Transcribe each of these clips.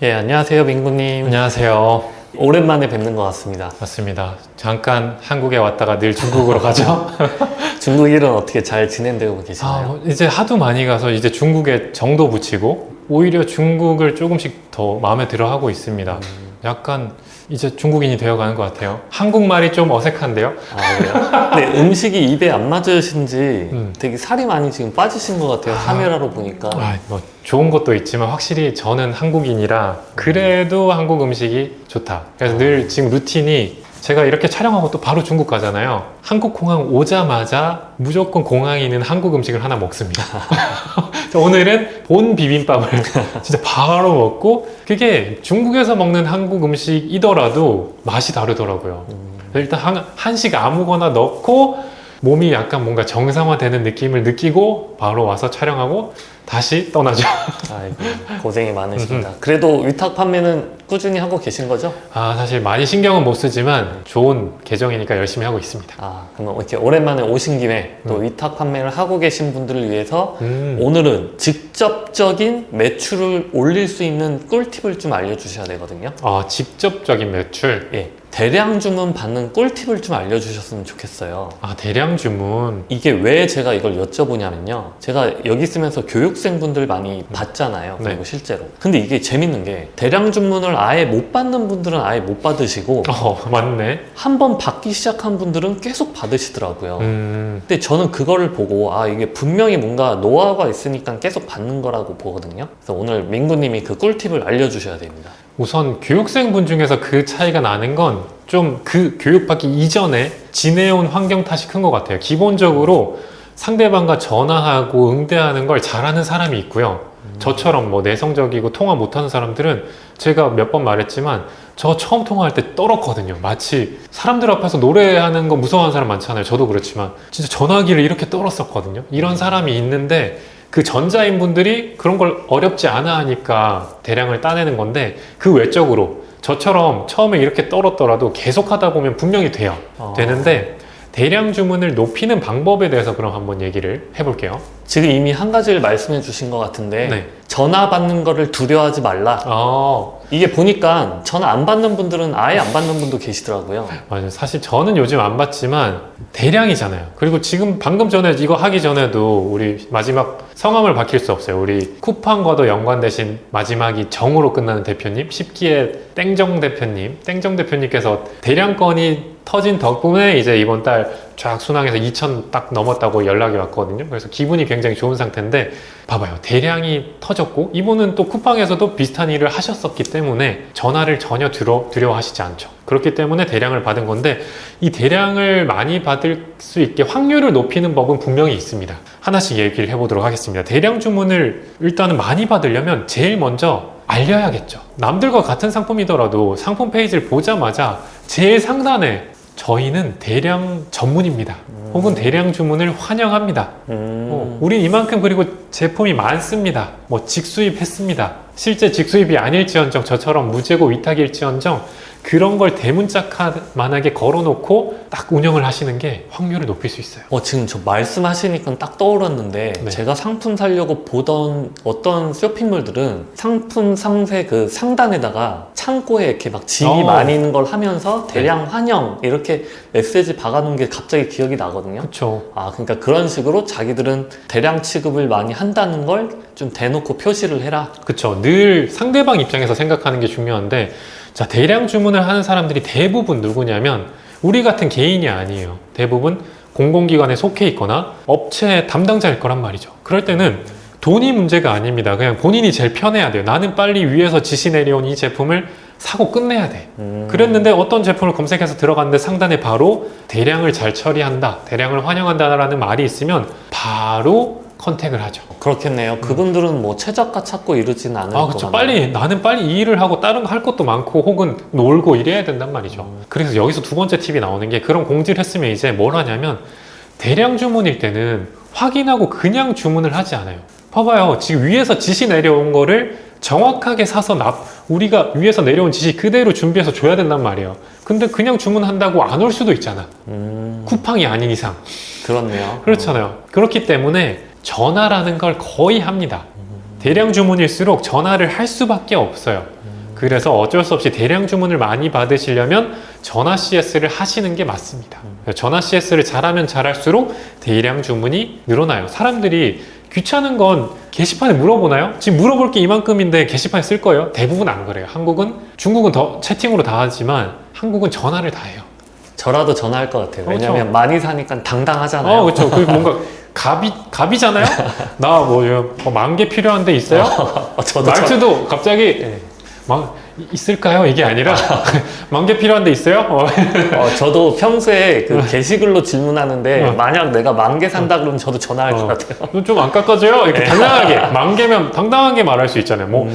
예, 안녕하세요, 민구님. 안녕하세요. 오랜만에 뵙는 것 같습니다. 맞습니다. 잠깐 한국에 왔다가 늘 중국으로 가죠. 중국 일은 어떻게 잘 진행되고 계시나요? 이제 하도 많이 가서 이제 중국에 정도 붙이고 오히려 중국을 조금씩 더 마음에 들어 하고 있습니다. 약간 이제 중국인이 되어가는 것 같아요. 한국말이 좀 어색한데요? 그래요? 네, 음식이 입에 안 맞으신지 되게 살이 많이 지금 빠지신 것 같아요. 카메라로 보니까. 뭐 좋은 것도 있지만 확실히 저는 한국인이라 그래도 한국 음식이 좋다. 그래서 늘 지금 루틴이 제가 이렇게 촬영하고 또 바로 중국 가잖아요. 한국 공항 오자마자 무조건 공항에 있는 한국 음식을 하나 먹습니다. 오늘은 본 비빔밥을 진짜 바로 먹고, 그게 중국에서 먹는 한국 음식이더라도 맛이 다르더라고요. 일단 한식 아무거나 넣고 몸이 약간 뭔가 정상화되는 느낌을 느끼고 바로 와서 촬영하고 다시 떠나죠. 아이고, 고생이 많으십니다. 그래도 위탁 판매는 꾸준히 하고 계신 거죠? 사실 많이 신경은 못 쓰지만 좋은 계정이니까 열심히 하고 있습니다. 그러면 이렇게 오랜만에 오신 김에 또 위탁 판매를 하고 계신 분들을 위해서 오늘은 직접적인 매출을 올릴 수 있는 꿀팁을 좀 알려주셔야 되거든요. 직접적인 매출? 예. 대량 주문 받는 꿀팁을 좀 알려주셨으면 좋겠어요. 대량 주문. 이게 왜 제가 이걸 여쭤보냐면요. 제가 여기 있으면서 교육생분들 많이 받잖아요. 그리고 네. 실제로. 근데 이게 재밌는 게 대량 주문을 아예 못 받는 분들은 아예 못 받으시고 맞네. 한번 받기 시작한 분들은 계속 받으시더라고요. 근데 저는 그거를 보고 이게 분명히 뭔가 노하우가 있으니까 계속 받는 거라고 보거든요. 그래서 오늘 민구님이 그 꿀팁을 알려주셔야 됩니다. 우선 교육생분 중에서 그 차이가 나는 건 좀 그 교육받기 이전에 지내온 환경 탓이 큰 것 같아요. 기본적으로 상대방과 전화하고 응대하는 걸 잘하는 사람이 있고요. 저처럼 뭐 내성적이고 통화 못하는 사람들은 제가 몇 번 말했지만 저 처음 통화할 때 떨었거든요. 마치 사람들 앞에서 노래하는 거 무서워하는 사람 많잖아요. 저도 그렇지만 진짜 전화기를 이렇게 떨었었거든요. 이런 사람이 있는데 그 전자인 분들이 그런 걸 어렵지 않아 하니까 대량을 따내는 건데, 그 외적으로 저처럼 처음에 이렇게 떨었더라도 계속 하다 보면 분명히 돼요. 되는데 대량 주문을 높이는 방법에 대해서 그럼 한번 얘기를 해볼게요. 지금 이미 한 가지를 말씀해 주신 것 같은데 네. 전화 받는 거를 두려워하지 말라. 이게 보니까 전화 안 받는 분들은 아예 안 받는 분도 계시더라고요. 맞아요. 사실 저는 요즘 안 받지만 대량이잖아요. 그리고 지금 방금 전에 이거 하기 전에도 우리 마지막 성함을 밝힐 수 없어요. 우리 쿠팡과도 연관되신 마지막이 정으로 끝나는 대표님, 10기의 땡정 대표님, 땡정 대표님께서 대량건이 터진 덕분에 이제 이번 달 쫙 순항해서 2,000 딱 넘었다고 연락이 왔거든요. 그래서 기분이 굉장히 좋은 상태인데, 봐봐요. 대량이 터졌고 이분은 또 쿠팡에서도 비슷한 일을 하셨었기 때문에 전화를 전혀 두려워하시지 않죠. 그렇기 때문에 대량을 받은 건데, 이 대량을 많이 받을 수 있게 확률을 높이는 법은 분명히 있습니다. 하나씩 얘기를 해보도록 하겠습니다. 대량 주문을 일단은 많이 받으려면 제일 먼저 알려야겠죠. 남들과 같은 상품이더라도 상품 페이지를 보자마자 제일 상단에 저희는 대량 전문입니다. 혹은 대량 주문을 환영합니다. 우린 이만큼 그리고 제품이 많습니다. 뭐 직수입했습니다. 실제 직수입이 아닐지언정, 저처럼 무재고 위탁일지언정 그런 걸 대문짝만하게 걸어놓고 딱 운영을 하시는 게 확률을 높일 수 있어요. 지금 저 말씀하시니까 딱 떠올랐는데 네. 제가 상품 사려고 보던 어떤 쇼핑몰들은 상품 상세 그 상단에다가 창고에 이렇게 막 짐이 많이 있는 걸 하면서 대량 환영 이렇게 메시지 박아놓은 게 갑자기 기억이 나거든요. 그렇죠. 그러니까 그런 식으로 자기들은 대량 취급을 많이 한다는 걸 좀 대놓고 표시를 해라. 그렇죠. 늘 상대방 입장에서 생각하는 게 중요한데, 자, 대량 주문을 하는 사람들이 대부분 누구냐면 우리 같은 개인이 아니에요. 대부분 공공기관에 속해 있거나 업체 담당자일 거란 말이죠. 그럴 때는 돈이 문제가 아닙니다. 그냥 본인이 제일 편해야 돼요. 나는 빨리 위에서 지시 내려온 이 제품을 사고 끝내야 돼. 그랬는데 어떤 제품을 검색해서 들어갔는데 상단에 바로 대량을 잘 처리한다, 대량을 환영한다라는 말이 있으면 바로 컨택을 하죠. 그렇겠네요. 그분들은 뭐 최저가 찾고 이러지는 않을 거예요. 그렇죠. 나는 빨리 이 일을 하고 다른 거 할 것도 많고 혹은 놀고 이래야 된단 말이죠. 그래서 여기서 두 번째 팁이 나오는 게, 그런 공지를 했으면 이제 뭘 하냐면 대량 주문일 때는 확인하고 그냥 주문을 하지 않아요. 봐봐요. 지금 위에서 지시 내려온 거를 정확하게 사서 우리가 위에서 내려온 지시 그대로 준비해서 줘야 된단 말이에요. 근데 그냥 주문한다고 안 올 수도 있잖아. 쿠팡이 아닌 이상. 그렇네요. 그렇잖아요. 그렇기 때문에 전화라는 걸 거의 합니다. 대량 주문일수록 전화를 할 수밖에 없어요. 그래서 어쩔 수 없이 대량 주문을 많이 받으시려면 전화 CS를 하시는 게 맞습니다. 전화 CS를 잘하면 잘할수록 대량 주문이 늘어나요. 사람들이 귀찮은 건 게시판에 물어보나요? 지금 물어볼 게 이만큼인데 게시판에 쓸 거예요? 대부분 안 그래요. 중국은 더 채팅으로 다 하지만 한국은 전화를 다 해요. 저라도 전화할 것 같아요. 그렇죠. 왜냐면 많이 사니까 당당하잖아요. 그렇죠. 그 뭔가 갑이잖아요? 나 뭐 10,000개 필요한 데 있어요? 저도 말투도 갑자기 네. 있을까요? 이게 아니라 10,000개 필요한 데 있어요? 저도 평소에 그 게시글로 질문하는데 만약 내가 10,000개 산다 그러면 저도 전화할 것 같아요. 좀 안 깎아줘요? 이렇게 당당하게 10,000개면 당당하게 말할 수 있잖아요. 뭐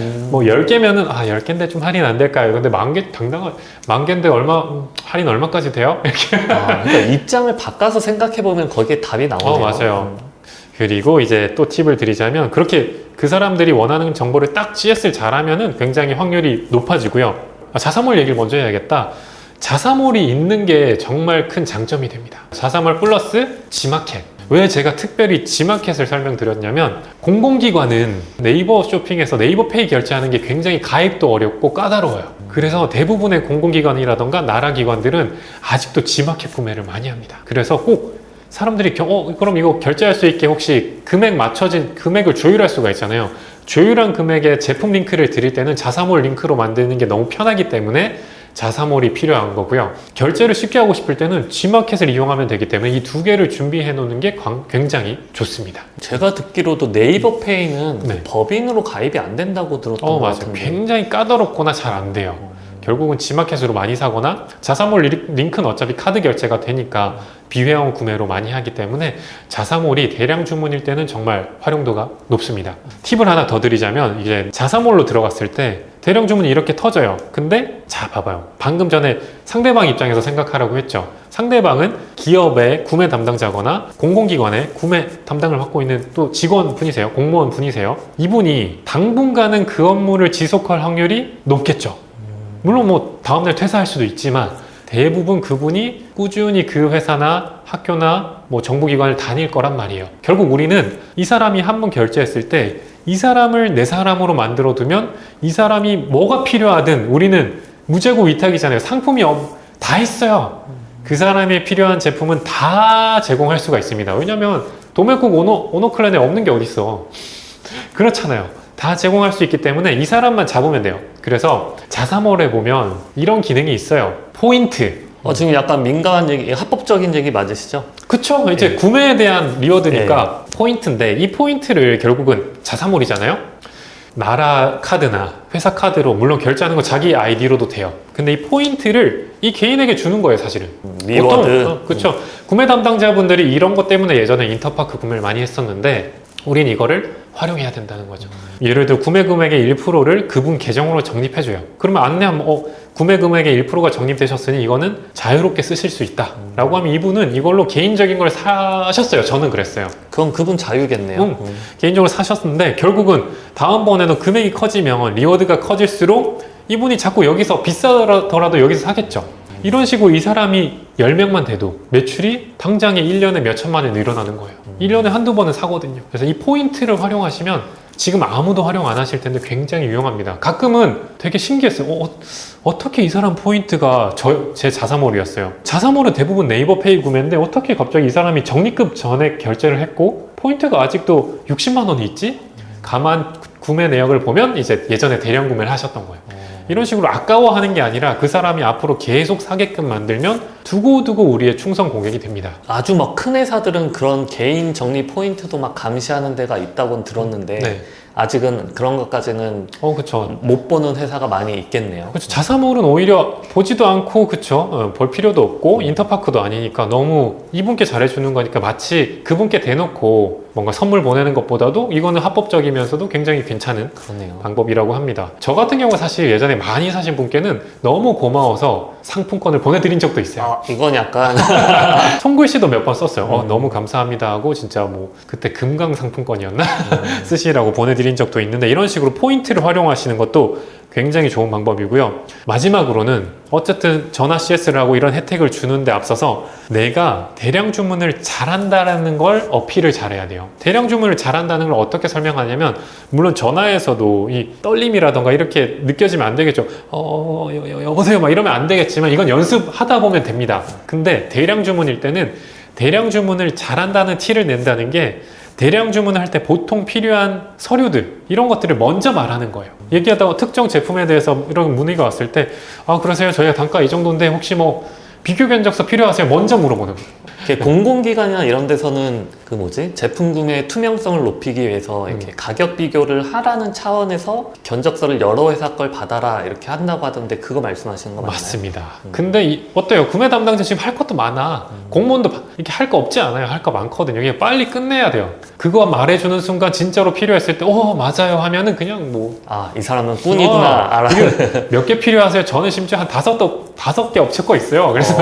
10개면은 10개인데 좀 할인 안 될까요? 근데 10,000개 당당한 10,000개인데 할인 얼마까지 돼요? 이렇게. 그러니까 입장을 바꿔서 생각해 보면 거기에 답이 나오네요. 맞아요. 그리고 이제 또 팁을 드리자면 그렇게 그 사람들이 원하는 정보를 딱 GS를 잘하면은 굉장히 확률이 높아지고요. 자사몰 얘기를 먼저 해야겠다. 자사몰이 있는 게 정말 큰 장점이 됩니다. 자사몰 플러스 G마켓. 왜 제가 특별히 G마켓을 설명드렸냐면 공공기관은 네이버 쇼핑에서 네이버 페이 결제하는 게 굉장히 가입도 어렵고 까다로워요. 그래서 대부분의 공공기관이라던가 나라기관들은 아직도 G마켓 구매를 많이 합니다. 그래서 꼭 사람들이 그럼 이거 결제할 수 있게 혹시 맞춰진 금액을 조율할 수가 있잖아요. 조율한 금액에 제품 링크를 드릴 때는 자사몰 링크로 만드는 게 너무 편하기 때문에 자사몰이 필요한 거고요. 결제를 쉽게 하고 싶을 때는 G마켓을 이용하면 되기 때문에 이 두 개를 준비해 놓는 게 굉장히 좋습니다. 제가 듣기로도 네이버 페이는 네. 법인으로 가입이 안 된다고 들었던 것 맞아요. 같은데. 굉장히 까다롭거나 잘 안 돼요. 결국은 G마켓으로 많이 사거나 자사몰 링크는 어차피 카드 결제가 되니까 비회원 구매로 많이 하기 때문에 자사몰이 대량 주문일 때는 정말 활용도가 높습니다. 팁을 하나 더 드리자면 이제 자사몰로 들어갔을 때 대량 주문이 이렇게 터져요. 근데 자 봐봐요. 방금 전에 상대방 입장에서 생각하라고 했죠. 상대방은 기업의 구매 담당자거나 공공기관의 구매 담당을 맡고 있는 또 직원분이세요. 공무원분이세요. 이분이 당분간은 그 업무를 지속할 확률이 높겠죠. 물론 뭐 다음날 퇴사할 수도 있지만 대부분 그분이 꾸준히 그 회사나 학교나 뭐 정부기관을 다닐 거란 말이에요. 결국 우리는 이 사람이 한 번 결제했을 때 이 사람을 내 사람으로 만들어 두면 이 사람이 뭐가 필요하든 우리는 무재고 위탁이잖아요. 상품이 다 있어요. 그 사람이 필요한 제품은 다 제공할 수가 있습니다. 왜냐면 도매국 오너클랜에 없는 게 어딨어. 그렇잖아요. 다 제공할 수 있기 때문에 이 사람만 잡으면 돼요. 그래서 자사몰에 보면 이런 기능이 있어요. 포인트. 지금 약간 민감한 얘기, 합법적인 얘기 맞으시죠? 그쵸? 이제 구매에 대한 리워드니까 포인트인데 이 포인트를 결국은 자사몰이잖아요? 나라 카드나 회사 카드로 물론 결제하는 거 자기 아이디로도 돼요. 근데 이 포인트를 이 개인에게 주는 거예요, 사실은. 리워드. 그쵸. 구매 담당자분들이 이런 것 때문에 예전에 인터파크 구매를 많이 했었는데 우린 이거를 활용해야 된다는 거죠. 예를 들어 구매 금액의 1%를 그분 계정으로 적립해줘요. 그러면 안내하면 구매 금액의 1%가 적립되셨으니 이거는 자유롭게 쓰실 수 있다 라고 하면 이분은 이걸로 개인적인 걸 사셨어요. 저는 그랬어요. 그럼 그분 자유겠네요. 개인적으로 사셨는데 결국은 다음번에는 금액이 커지면 리워드가 커질수록 이분이 자꾸 여기서 비싸더라도 여기서 사겠죠. 이런 식으로 이 사람이 10명만 돼도 매출이 당장에 1년에 몇 천만 원 늘어나는 거예요. 1년에 한두 번은 사거든요. 그래서 이 포인트를 활용하시면 지금 아무도 활용 안 하실 텐데 굉장히 유용합니다. 가끔은 되게 신기했어요. 어떻게 이 사람 포인트가 제 자사몰이었어요. 자사몰은 대부분 네이버 페이 구매인데 어떻게 갑자기 이 사람이 적립금 전에 결제를 했고 포인트가 아직도 60만 원이 있지? 가만 구매 내역을 보면 이제 예전에 대량 구매를 하셨던 거예요. 이런 식으로 아까워하는 게 아니라 그 사람이 앞으로 계속 사게끔 만들면 두고두고 우리의 충성 고객이 됩니다. 아주 막 큰 회사들은 그런 개인 적립 포인트도 막 감시하는 데가 있다고는 들었는데 네. 아직은 그런 것까지는 그쵸. 못 보는 회사가 많이 있겠네요. 그렇죠. 자사몰은 오히려 보지도 않고 그쵸. 볼 필요도 없고 인터파크도 아니니까 너무 이분께 잘해주는 거니까 마치 그분께 대놓고 뭔가 선물 보내는 것보다도 이거는 합법적이면서도 굉장히 괜찮은 그러네요. 방법이라고 합니다. 저 같은 경우 사실 예전에 많이 사신 분께는 너무 고마워서 상품권을 보내드린 적도 있어요. 이건 약간 손글씨도 몇 번 썼어요. 너무 감사합니다 하고 진짜 뭐 그때 금강 상품권이었나 쓰시라고 보내드린 적도 있는데 이런 식으로 포인트를 활용하시는 것도 굉장히 좋은 방법이고요. 마지막으로는 어쨌든 전화 CS를 하고 이런 혜택을 주는데 앞서서 내가 대량 주문을 잘한다라는 걸 어필을 잘해야 돼요. 대량 주문을 잘한다는 걸 어떻게 설명하냐면, 물론 전화에서도 이 떨림이라던가 이렇게 느껴지면 안 되겠죠. 여보세요 막 이러면 안 되겠지만 이건 연습하다 보면 됩니다. 근데 대량 주문일 때는 대량 주문을 잘한다는 티를 낸다는 게, 대량 주문을 할 때 보통 필요한 서류들 이런 것들을 먼저 말하는 거예요. 얘기하다가 특정 제품에 대해서 이런 문의가 왔을 때, 그러세요, 저희가 단가 이 정도인데 혹시 뭐 비교 견적서 필요하세요? 먼저 물어보는 거예요. 공공기관이나 이런 데서는 제품 구매의 투명성을 높이기 위해서 이렇게 가격 비교를 하라는 차원에서 견적서를 여러 회사 걸 받아라 이렇게 한다고 하던데, 그거 말씀하시는 거 맞나요? 맞습니다. 근데 어때요? 구매 담당자 지금 할 것도 많아. 공무원도 이렇게 할 거 없지 않아요. 할 거 많거든요. 이게 빨리 끝내야 돼요. 그거 말해주는 순간 진짜로 필요했을 때 맞아요 하면은 그냥 이 사람은 꾼이구나 알아. 몇 개 필요하세요? 저는 심지어 한 다섯 개 업체 거 있어요. 그래서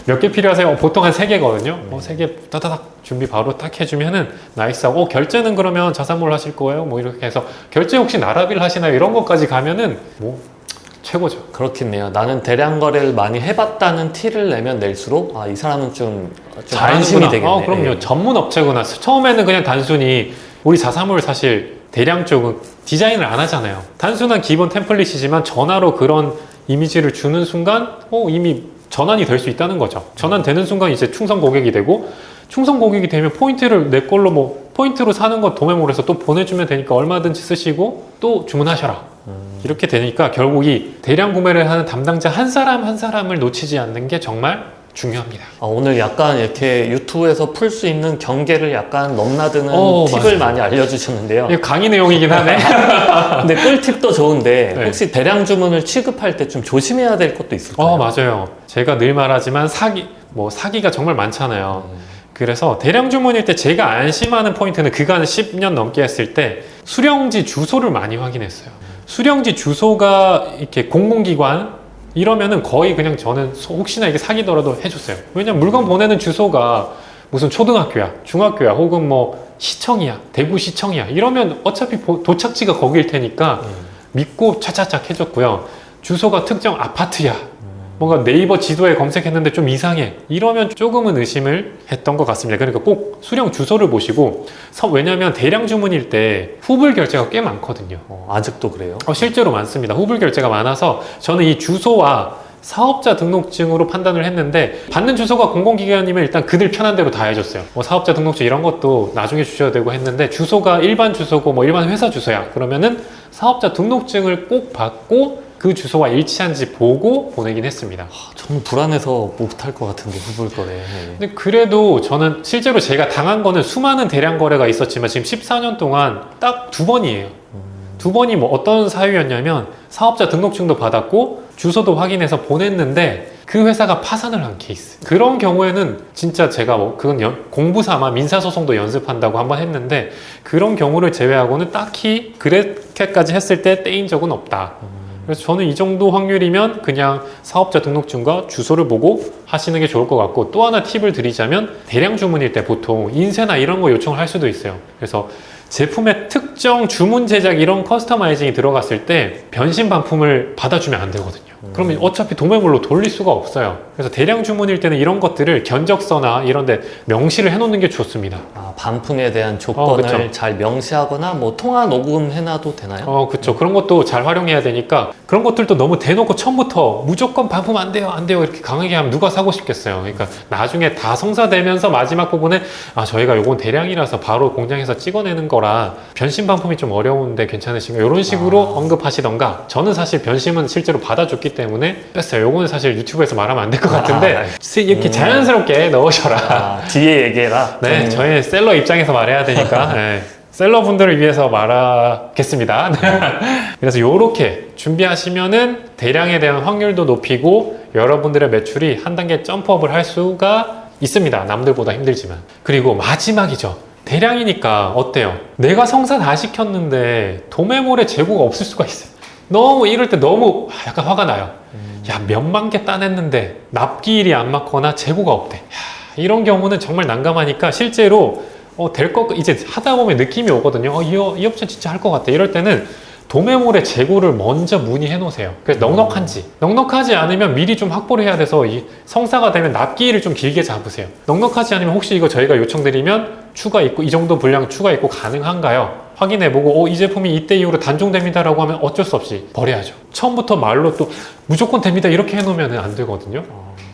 몇 개 필요하세요? 보통 한 3개거든요. 3개 따다닥 준비 바로 딱 해주면은 나이스하고, 결제는 그러면 자사몰 하실 거예요? 이렇게 해서 결제 혹시 나라빌 하시나요? 이런 것까지 가면은 최고죠. 그렇겠네요. 나는 대량 거래를 많이 해봤다는 티를 내면 낼수록 이 사람은 좀 잘하는구나. 안심이 되겠네. 그럼요. 전문 업체구나. 처음에는 그냥 단순히 우리 자사몰 사실 대량 쪽은 디자인을 안 하잖아요. 단순한 기본 템플릿이지만 전화로 그런 이미지를 주는 순간 이미 전환이 될 수 있다는 거죠. 전환되는 순간 이제 충성 고객이 되고, 충성 고객이 되면 포인트를 내 걸로 포인트로 사는 거 도메몰에서 또 보내주면 되니까 얼마든지 쓰시고 또 주문하셔라. 이렇게 되니까 결국 이 대량 구매를 하는 담당자 한 사람 한 사람을 놓치지 않는 게 정말 중요합니다. 오늘 약간 이렇게 유튜브에서 풀 수 있는 경계를 약간 넘나드는 팁을 맞아요. 많이 알려주셨는데요. 이거 강의 내용이긴 하네. 근데 꿀팁도 좋은데, 네. 혹시 대량 주문을 취급할 때 좀 조심해야 될 것도 있을까요? 맞아요. 제가 늘 말하지만 사기가 정말 많잖아요. 그래서 대량 주문일 때 제가 안심하는 포인트는, 그간 10년 넘게 했을 때 수령지 주소를 많이 확인했어요. 수령지 주소가 이렇게 공공기관 이러면은 거의 그냥 저는 혹시나 이게 사기더라도 해줬어요. 왜냐면 물건 보내는 주소가 무슨 초등학교야, 중학교야, 혹은 시청이야, 대구 시청이야 이러면 어차피 도착지가 거기일 테니까 믿고 차차착 해줬고요. 주소가 특정 아파트야, 뭔가 네이버 지도에 검색했는데 좀 이상해 이러면 조금은 의심을 했던 것 같습니다. 그러니까 꼭 수령 주소를 보시고, 왜냐면 대량 주문일 때 후불 결제가 꽤 많거든요. 아직도 그래요? 실제로 많습니다. 후불 결제가 많아서 저는 이 주소와 사업자 등록증으로 판단을 했는데, 받는 주소가 공공기관이면 일단 그들 편한 대로 다 해줬어요. 사업자 등록증 이런 것도 나중에 주셔야 되고 했는데, 주소가 일반 주소고 일반 회사 주소야 그러면은 사업자 등록증을 꼭 받고 그 주소와 일치한지 보고 보내긴 했습니다. 저는 불안해서 못할 것 같은데, 후불거래. 근데 그래도 저는 실제로 제가 당한 거는 수많은 대량 거래가 있었지만 지금 14년 동안 딱 2번이에요. 2번이 어떤 사유였냐면, 사업자 등록증도 받았고 주소도 확인해서 보냈는데 그 회사가 파산을 한 케이스. 그런 경우에는 진짜 제가 그건 공부 삼아 민사소송도 연습한다고 한번 했는데, 그런 경우를 제외하고는 딱히 그렇게까지 했을 때 떼인 적은 없다. 그래서 저는 이 정도 확률이면 그냥 사업자 등록증과 주소를 보고 하시는 게 좋을 것 같고, 또 하나 팁을 드리자면, 대량 주문일 때 보통 인쇄나 이런 거 요청을 할 수도 있어요. 그래서 제품의 특정 주문 제작 이런 커스터마이징이 들어갔을 때 변신 반품을 받아주면 안 되거든요. 그러면 어차피 도매물로 돌릴 수가 없어요. 그래서 대량 주문일 때는 이런 것들을 견적서나 이런 데 명시를 해놓는 게 좋습니다. 반품에 대한 조건을 그쵸. 잘 명시하거나 통화 녹음해놔도 되나요? 그쵸. 그런 것도 잘 활용해야 되니까, 그런 것들도 너무 대놓고 처음부터 무조건 반품 안 돼요 이렇게 강하게 하면 누가 사고 싶겠어요. 그러니까 나중에 다 성사되면서 마지막 부분에 저희가 요건 대량이라서 바로 공장에서 찍어내는 거라 변심 반품이 좀 어려운데 괜찮으신가요? 이런 식으로 언급하시던가. 저는 사실 변심은 실제로 받아줬기 때문에 뺐어요. 요거는 사실 유튜브에서 말하면 안 될 것 같은데 이렇게 자연스럽게 넣으셔라. 뒤에 얘기해라. 네, 저희 셀러 입장에서 말해야 되니까 네, 셀러분들을 위해서 말하겠습니다. 그래서 이렇게 준비하시면은 대량에 대한 확률도 높이고 여러분들의 매출이 한 단계 점프업을 할 수가 있습니다. 남들보다 힘들지만. 그리고 마지막이죠. 대량이니까 어때요? 내가 성사 다 시켰는데 도매몰에 재고가 없을 수가 있어요. 이럴 때 너무 약간 화가 나요. 야, 몇만 개 따냈는데 납기일이 안 맞거나 재고가 없대. 이런 경우는 정말 난감하니까 실제로 이제 하다 보면 느낌이 오거든요. 이 업체 진짜 할 것 같아. 이럴 때는 도매몰의 재고를 먼저 문의해 놓으세요. 그래서 넉넉하지 않으면 미리 좀 확보를 해야 돼서 이 성사가 되면 납기일을 좀 길게 잡으세요. 넉넉하지 않으면 혹시 이거 저희가 요청드리면 추가 있고 이 정도 분량 추가 있고 가능한가요? 확인해보고 이 제품이 이때 이후로 단종됩니다라고 하면 어쩔 수 없이 버려야죠. 처음부터 말로 또 무조건 됩니다 이렇게 해놓으면 안 되거든요.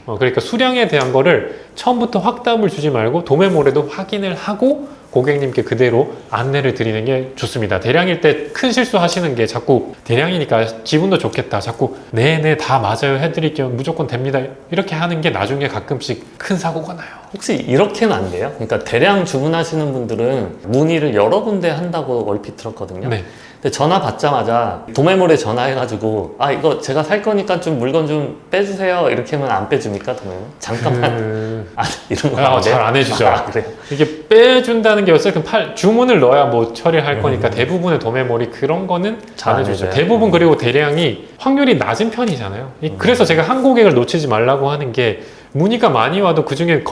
그러니까 수량에 대한 거를 처음부터 확답을 주지 말고 도매몰에도 확인을 하고 고객님께 그대로 안내를 드리는 게 좋습니다. 대량일 때 큰 실수 하시는 게 자꾸 대량이니까 기분도 좋겠다. 자꾸 네네 다 맞아요 해드릴게요. 무조건 됩니다. 이렇게 하는 게 나중에 가끔씩 큰 사고가 나요. 혹시 이렇게는 안 돼요? 그러니까 대량 주문하시는 분들은 문의를 여러 군데 한다고 얼핏 들었거든요. 네. 근데 전화 받자마자 도매몰에 전화해가지고 이거 제가 살 거니까 좀 물건 좀 빼주세요 이렇게 하면 안 빼줍니까 도매몰? 잠깐만 이런 거 안 돼요? 잘 안 해주죠. 그래요? 이게 빼준다는 게 어쨌든 주문을 넣어야 뭐 처리할 거니까 대부분의 도매몰이 그런 거는 잘 안 해주죠. 해줘요? 대부분 그리고 대량이 확률이 낮은 편이잖아요. 그래서 제가 한 고객을 놓치지 말라고 하는 게 문의가 많이 와도 그중에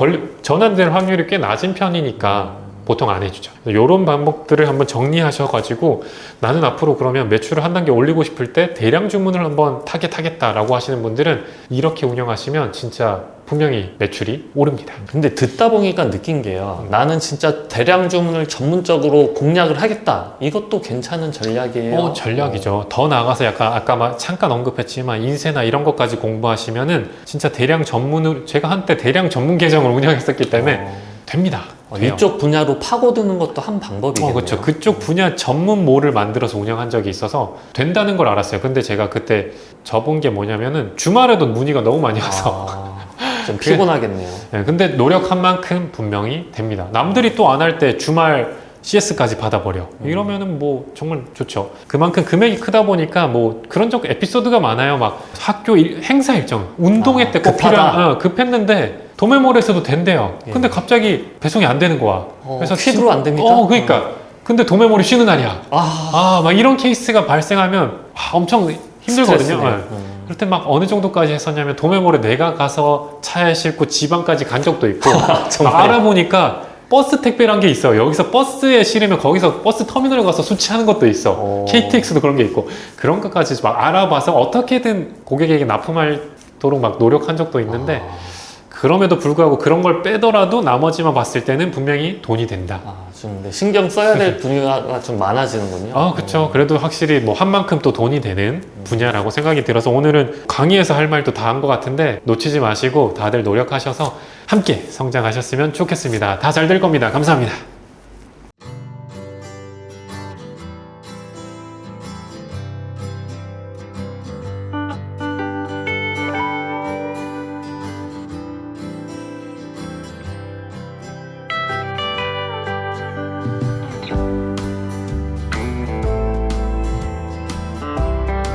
전환될 확률이 꽤 낮은 편이니까 보통 안 해주죠. 이런 방법들을 한번 정리하셔가지고 나는 앞으로 그러면 매출을 한 단계 올리고 싶을 때 대량 주문을 한번 타겟하겠다라고 하시는 분들은 이렇게 운영하시면 진짜 분명히 매출이 오릅니다. 근데 듣다 보니까 느낀 게요. 나는 진짜 대량 주문을 전문적으로 공략을 하겠다. 이것도 괜찮은 전략이에요. 전략이죠. 더 나아가서 약간 아까 잠깐 언급했지만 인쇄나 이런 것까지 공부하시면은 진짜 대량 전문으로 제가 한때 대량 전문 계정을 운영했었기 때문에 됩니다. 돼요. 이쪽 분야로 파고드는 것도 한 방법이겠네요. 그렇죠. 그쪽 분야 전문몰을 만들어서 운영한 적이 있어서 된다는 걸 알았어요. 근데 제가 그때 접은 게 뭐냐면은 주말에도 문의가 너무 많이 와서 좀 피곤하겠네요. 네, 근데 노력한 만큼 분명히 됩니다. 남들이 또 안 할 때 주말 CS까지 받아버려. 이러면은 뭐 정말 좋죠. 그만큼 금액이 크다 보니까 뭐 그런 적 에피소드가 많아요. 막 학교 행사 일정, 운동회 때 꼭 필요한 급했는데 도매몰에서도 된대요. 근데 갑자기 배송이 안 되는 거야. 그래서 퀴드로 안 됩니까? 그러니까. 근데 도매몰이 쉬는 날이야. 막 이런 케이스가 발생하면 엄청 힘들거든요. 네. 그럴 때 막 어느 정도까지 했었냐면 도매몰에 내가 가서 차에 싣고 지방까지 간 적도 있고 막 알아보니까 버스 택배란 게 있어요. 여기서 버스에 실으면 거기서 버스 터미널에 가서 수취하는 것도 있어. KTX도 그런 게 있고 그런 것까지 막 알아봐서 어떻게든 고객에게 납품하도록 막 노력한 적도 있는데 그럼에도 불구하고 그런 걸 빼더라도 나머지만 봤을 때는 분명히 돈이 된다. 좀 신경 써야 될 분야가 좀 많아지는군요. 그렇죠. 그래도 확실히 뭐 한 만큼 또 돈이 되는 분야라고 생각이 들어서 오늘은 강의에서 할 말도 다 한 것 같은데 놓치지 마시고 다들 노력하셔서 함께 성장하셨으면 좋겠습니다. 다 잘 될 겁니다. 감사합니다.